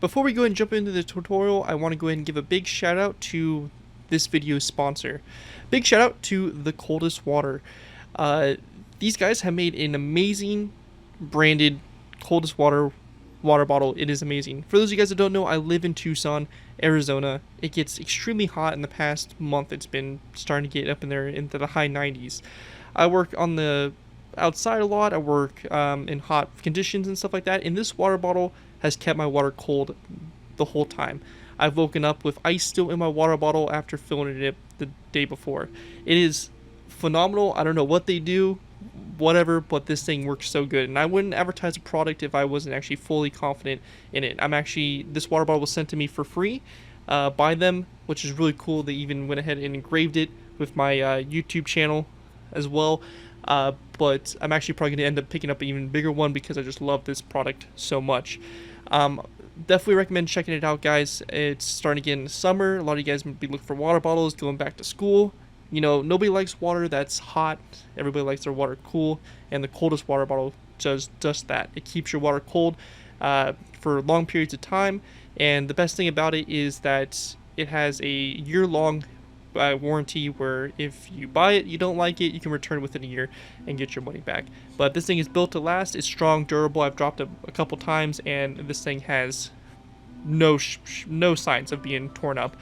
Before we go and jump into the tutorial, I want to go ahead and give a big shout out to this video's sponsor. Big shout out to the Coldest Water. These guys have made an amazing branded Coldest Water bottle. It is amazing. For those of you guys that don't know, I live in Tucson, Arizona. It gets extremely hot. In the past month, it's been starting to get up in there into the high 90s. I work on the outside a lot. I work in hot conditions and stuff like that, and this water bottle has kept my water cold the whole time. I've woken up with ice still in my water bottle after filling it the day before. It is phenomenal. I don't know what they do, whatever, but this thing works so good, and I wouldn't advertise a product if I wasn't actually fully confident in it. This water bottle was sent to me for free by them, which is really cool. They even went ahead and engraved it with my YouTube channel as well. But I'm actually probably going to end up picking up an even bigger one because I just love this product so much. Definitely recommend checking it out, guys. It's starting to get into summer. A lot of you guys might be looking for water bottles, going back to school. You know, nobody likes water that's hot. Everybody likes their water cool, and the Coldest water bottle does just that. It keeps your water cold for long periods of time, and the best thing about it is that it has a year-long warranty where if you buy it, you don't like it, you can return within a year and get your money back. But this thing is built to last. It's strong, durable. I've dropped it a couple times, and this thing has no signs of being torn up.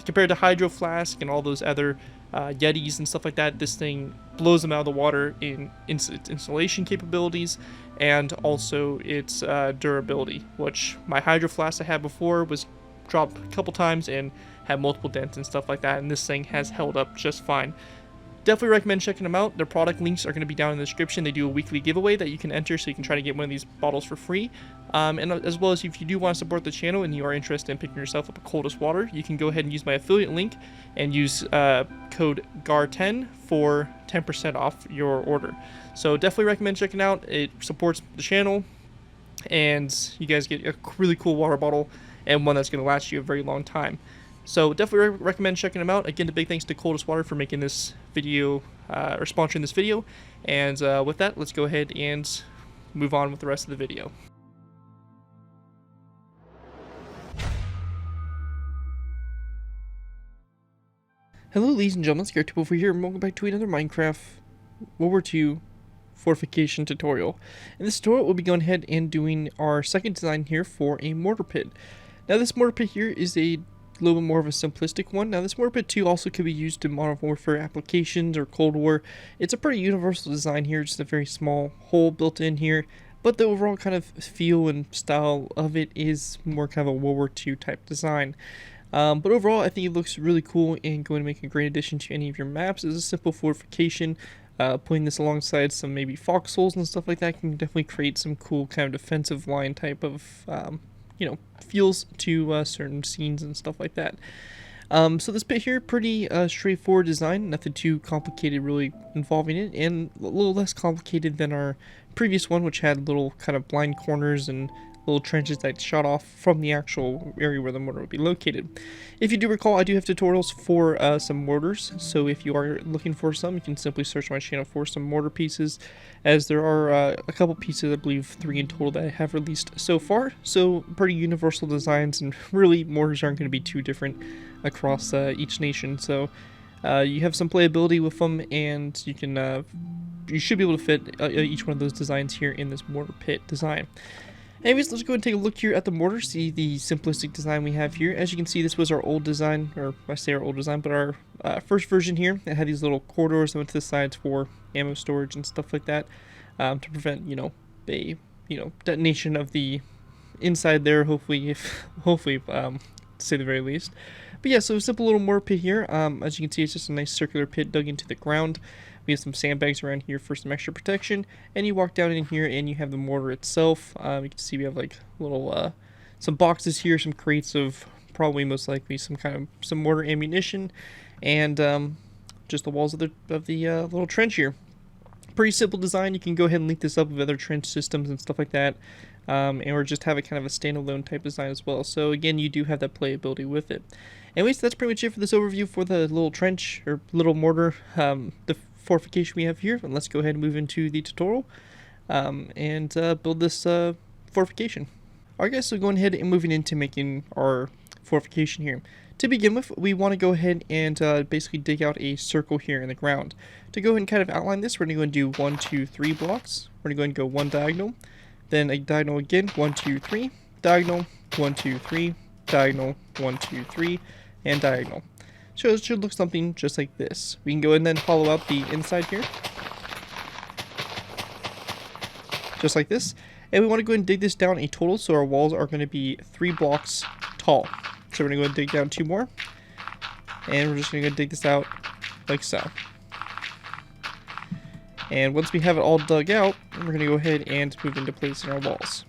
Compared to Hydro Flask and all those other Yetis and stuff like that, this thing blows them out of the water in its insulation capabilities and also its durability, which my Hydro Flask I had before was dropped a couple times and had multiple dents and stuff like that, and this thing has held up just fine. Definitely recommend checking them out. Their product links are going to be down in the description. They do a weekly giveaway that you can enter, so you can try to get one of these bottles for free. And as well as if you do want to support the channel and you are interested in picking yourself up a Coldest Water, you can go ahead and use my affiliate link and use code GAR10 for 10% off your order. So definitely recommend checking out. It supports the channel, and you guys get a really cool water bottle and one that's going to last you a very long time. So definitely recommend checking them out. Again, a big thanks to Coldest Water for making this video, or sponsoring this video. And with that, let's go ahead and move on with the rest of the video. Hello ladies and gentlemen, ScareTube over here, and welcome back to another Minecraft World War II Fortification tutorial. In this tutorial, we'll be going ahead and doing our second design here for a mortar pit. Now this mortar pit here is a little bit more of a simplistic one. Now this Mortar Pit 2 also could be used in Modern Warfare applications or Cold War. It's a pretty universal design here, just a very small hole built in here, but the overall kind of feel and style of it is more kind of a World War II type design. But overall, I think it looks really cool and going to make a great addition to any of your maps. It's a simple fortification. Putting this alongside some maybe foxholes and stuff like that can definitely create some cool kind of defensive line type of feels to certain scenes and stuff like that. So this pit here, pretty straightforward design, nothing too complicated really involving it, and a little less complicated than our previous one, which had little kind of blind corners and little trenches that shot off from the actual area where the mortar would be located. If you do recall, I do have tutorials for some mortars, so if you are looking for some, you can simply search my channel for some mortar pieces, as there are a couple pieces, I believe 3 in total, that I have released so far. So pretty universal designs, and really mortars aren't going to be too different across each nation. So you have some playability with them, and you can you should be able to fit each one of those designs here in this mortar pit design. Anyways, let's go and take a look here at the mortar, see the simplistic design we have here. As you can see, this was our old design, or I say our old design, but our first version here. It had these little corridors that went to the sides for ammo storage and stuff like that, to prevent, a detonation of the inside there. Hopefully, to say the very least. But yeah, so a simple little mortar pit here. As you can see, it's just a nice circular pit dug into the ground. We have some sandbags around here for some extra protection, and you walk down in here and you have the mortar itself. You can see we have like little some boxes here, some crates of probably most likely some mortar ammunition, and just the walls of the little trench here. Pretty simple design. You can go ahead and link this up with other trench systems and stuff like that, or just have it kind of a standalone type design as well. So again, you do have that playability with it. Anyways, that's pretty much it for this overview for the little trench or little mortar the fortification we have here. And let's go ahead and move into the tutorial and build this fortification. Alright guys, so going ahead and moving into making our fortification here. To begin with, we want to go ahead and basically dig out a circle here in the ground. To go ahead and kind of outline this, we're going to go and do 1, 2, 3 blocks. We're going to go one diagonal, then a diagonal again, 1, 2, 3, diagonal, 1, 2, 3, diagonal, 1, 2, 3, and diagonal. So it should look something just like this. We can go and then hollow out the inside here, just like this. And we want to go ahead and dig this down a total, so our walls are going to be 3 blocks tall. So we're going to go and dig down 2 more. And we're just going to go dig this out like so. And once we have it all dug out, we're going to go ahead and move into place in our walls.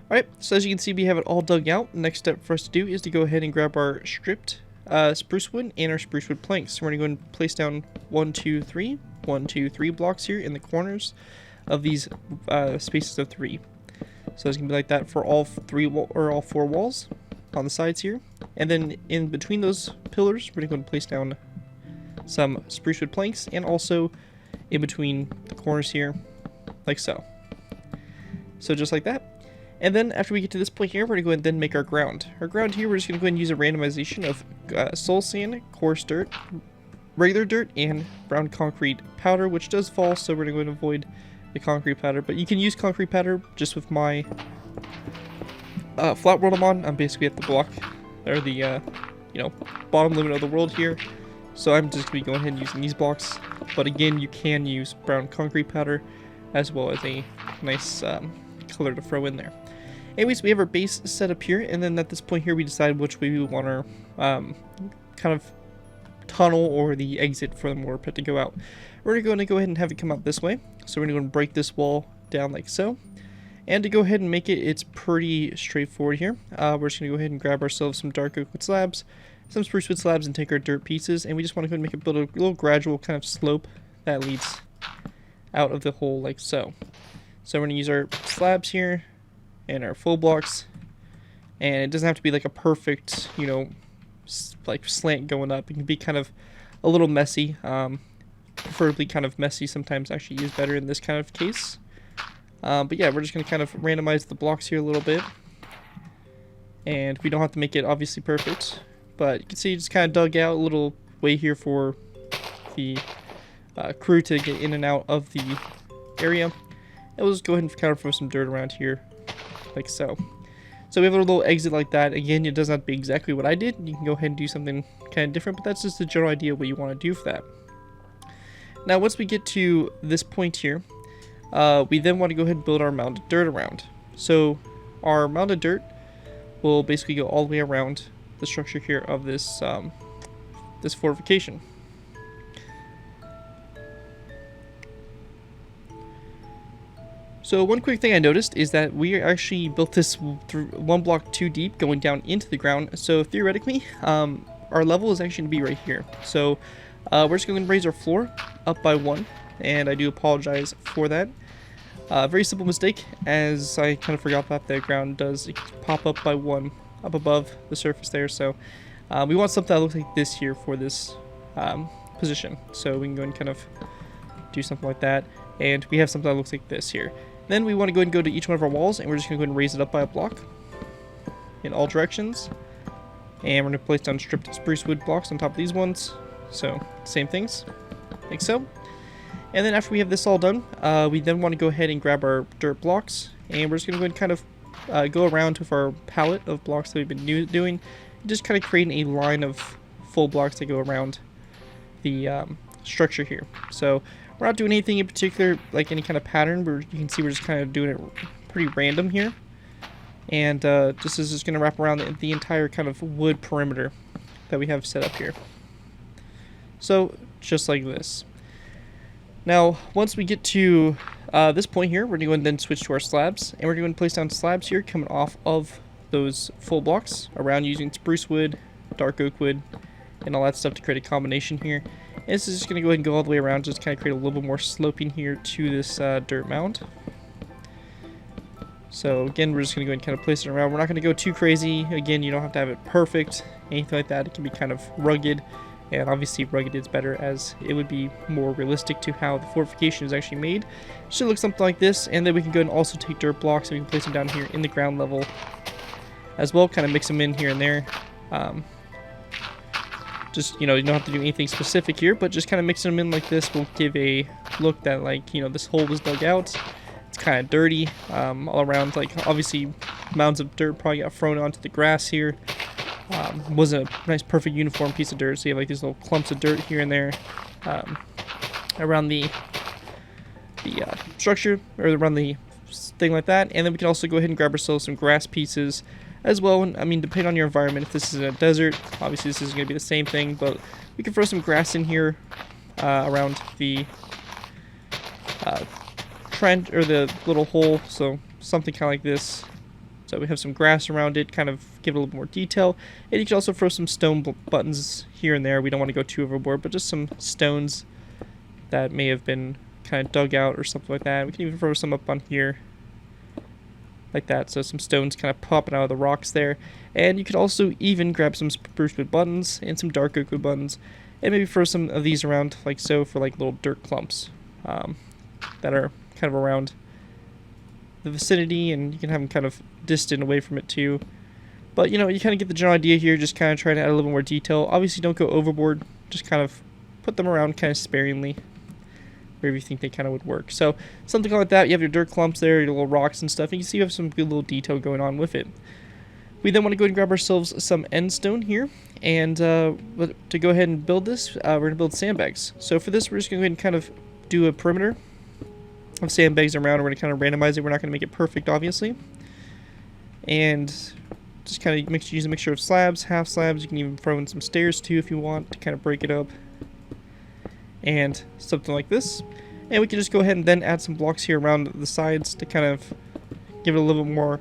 Alright, so as you can see, we have it all dug out. The next step for us to do is to go ahead and grab our stripped spruce wood and our spruce wood planks. So we're going to go and place down 1, 2, 3, 1, 2, 3 blocks here in the corners of these spaces of 3. So it's going to be like that for all 4 walls on the sides here. And then in between those pillars, we're going to go and place down some spruce wood planks, and also in between the corners here, like so. So just like that. And then after we get to this point here, we're going to go ahead and then make our ground. Our ground here, we're just going to go ahead and use a randomization of soul sand, coarse dirt, regular dirt, and brown concrete powder, which does fall, so we're going to go ahead and avoid the concrete powder. But you can use concrete powder just with my flat world I'm on. I'm basically at the block, or the, bottom limit of the world here. So I'm just going to be going ahead and using these blocks. But again, you can use brown concrete powder as well as a nice color to throw in there. Anyways, we have our base set up here, and then at this point here we decide which way we want our kind of tunnel or the exit for the mortar pit to go out. We're going to go ahead and have it come out this way. So we're going to go and break this wall down like so. And to go ahead and make it, it's pretty straightforward here. We're just going to go ahead and grab ourselves some dark oak wood slabs, some spruce wood slabs, and take our dirt pieces. And we just want to go ahead and make it build a little gradual kind of slope that leads out of the hole like so. So we're going to use our slabs here and our full blocks, and it doesn't have to be like a perfect, like slant going up. It can be kind of a little messy, preferably kind of messy sometimes actually is better in this kind of case. But yeah, we're just going to kind of randomize the blocks here a little bit, and we don't have to make it obviously perfect, but you can see just kind of dug out a little way here for the crew to get in and out of the area. And we'll just go ahead and kind of throw some dirt around here like so. So we have a little exit like that. Again, it doesn't have to be exactly what I did. You can go ahead and do something kind of different, but that's just the general idea of what you want to do for that. Now, once we get to this point here, we then want to go ahead and build our mound of dirt around. So our mound of dirt will basically go all the way around the structure here of this this fortification. So one quick thing I noticed is that we actually built this through 1 block too deep going down into the ground. So theoretically, our level is actually going to be right here. So we're just going to raise our floor up by 1, and I do apologize for that. Very simple mistake, as I kind of forgot that the ground does pop up by 1 up above the surface there. So we want something that looks like this here for this position. So we can go and kind of do something like that, and we have something that looks like this here. Then we want to go and go to each one of our walls, and we're just going to go and raise it up by a block in all directions. And we're going to place down stripped spruce wood blocks on top of these ones. So same things, like so. And then after we have this all done, we then want to go ahead and grab our dirt blocks, and we're just going to go and kind of go around with our palette of blocks that we've been doing, just kind of creating a line of full blocks that go around the structure here. So we're not doing anything in particular, like any kind of pattern. You can see we're just kind of doing it pretty random here. And this is just going to wrap around the entire kind of wood perimeter that we have set up here. So just like this. Now, once we get to this point here, we're going to go and then switch to our slabs. And we're going to place down slabs here coming off of those full blocks around using spruce wood, dark oak wood, and all that stuff to create a combination here. And this is just going to go ahead and go all the way around, just kind of create a little bit more sloping here to this dirt mound. So again, we're just going to go and kind of place it around. We're not going to go too crazy. Again, you don't have to have it perfect, anything like that. It can be kind of rugged and obviously rugged is better as it would be more realistic to how the fortification is actually made. Should look something like this, and then we can go and also take dirt blocks and we can place them down here in the ground level as well, kind of mix them in here and there. Just, you don't have to do anything specific here, but just kind of mixing them in like this will give a look that, like, this hole was dug out. It's kind of dirty all around. Like, obviously mounds of dirt probably got thrown onto the grass here. Wasn't a nice perfect uniform piece of dirt, so you have like these little clumps of dirt here and there around the structure, or around the thing like that. And then we can also go ahead and grab ourselves some grass pieces as well. And I mean, depending on your environment, if this is in a desert, obviously this is going to be the same thing, but we can throw some grass in here around the trench, or the little hole, so something kind of like this. So we have some grass around it, kind of give it a little more detail. And you can also throw some stone buttons here and there. We don't want to go too overboard, but just some stones that may have been kind of dug out or something like that. We can even throw some up on here like that, so some stones kind of popping out of the rocks there. And you could also even grab some spruce wood buttons and some dark oak wood buttons, and maybe throw some of these around like so for like little dirt clumps that are kind of around the vicinity, and you can have them kind of distant away from it too. But you kind of get the general idea here, just kind of trying to add a little more detail. Obviously don't go overboard, just kind of put them around kind of sparingly wherever you think they kind of would work. So something like that. You have your dirt clumps there, your little rocks and stuff, and you can see you have some good little detail going on with it. We then want to go ahead and grab ourselves some end stone here, and to go ahead and build this, we're going to build sandbags. So for this, we're just going to go ahead and kind of do a perimeter of sandbags around. We're going to kind of randomize it. We're not going to make it perfect, obviously. And just kind of use a mixture of slabs, half slabs. You can even throw in some stairs too if you want to kind of break it up. And something like this. And we can just go ahead and then add some blocks here around the sides to kind of give it a little bit more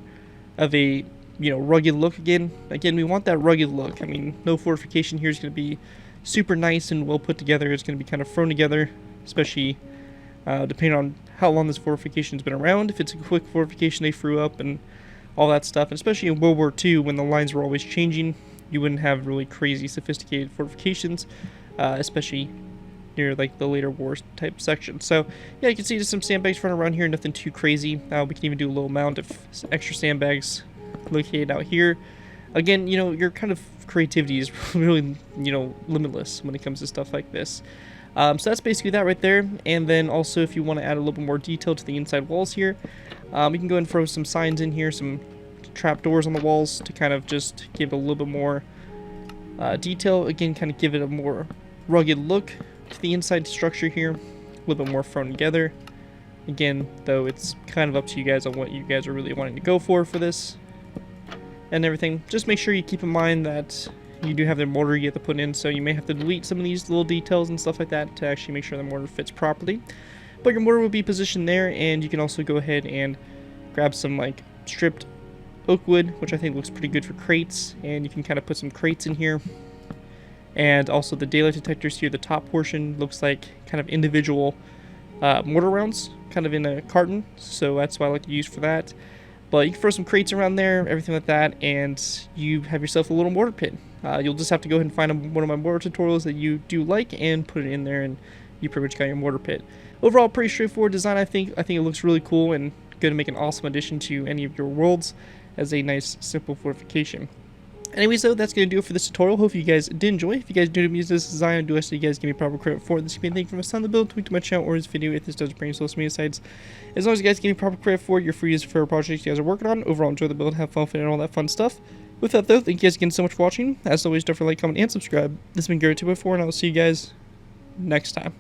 of a, rugged look again. Again, we want that rugged look. I mean, no fortification here is going to be super nice and well put together. It's going to be kind of thrown together, especially depending on how long this fortification's been around. If it's a quick fortification they threw up and all that stuff, and especially in World War II when the lines were always changing, you wouldn't have really crazy sophisticated fortifications, especially near like the later wars type section. So yeah, you can see just some sandbags running around here, nothing too crazy. We can even do a little mound of extra sandbags located out here. Again, your kind of creativity is really, limitless when it comes to stuff like this. So that's basically that right there. And then also, if you want to add a little bit more detail to the inside walls here, we can go and throw some signs in here, some trapdoors on the walls to kind of just give a little bit more detail. Again, kind of give it a more rugged look to the inside structure here, a little bit more thrown together. Again, though, it's kind of up to you guys on what you guys are really wanting to go for this and everything. Just make sure you keep in mind that you do have the mortar you have to put in, so you may have to delete some of these little details and stuff like that to actually make sure the mortar fits properly. But your mortar will be positioned there, and you can also go ahead and grab some like stripped oak wood, which I think looks pretty good for crates, and you can kind of put some crates in here. And also the daylight detectors here, the top portion looks like kind of individual mortar rounds, kind of in a carton, so that's what I like to use for that. But you can throw some crates around there, everything like that, and you have yourself a little mortar pit. You'll just have to go ahead and find one of my mortar tutorials that you do like and put it in there, and you pretty much got your mortar pit. Overall, pretty straightforward design, I think. I think it looks really cool and going to make an awesome addition to any of your worlds as a nice, simple fortification. Anyways, though, that's going to do it for this tutorial. Hope you guys did enjoy. If you guys do use this design, I do ask that you guys give me proper credit for it. This could be anything from a sound the build, tweet to my channel, or this video if this does bring social media sites. As long as you guys give me proper credit for it, you're free to use it for projects you guys are working on. Overall, enjoy the build, have fun with it, and all that fun stuff. With that, though, thank you guys again so much for watching. As always, don't forget to like, comment, and subscribe. This has been Garrett2x4, and I will see you guys next time.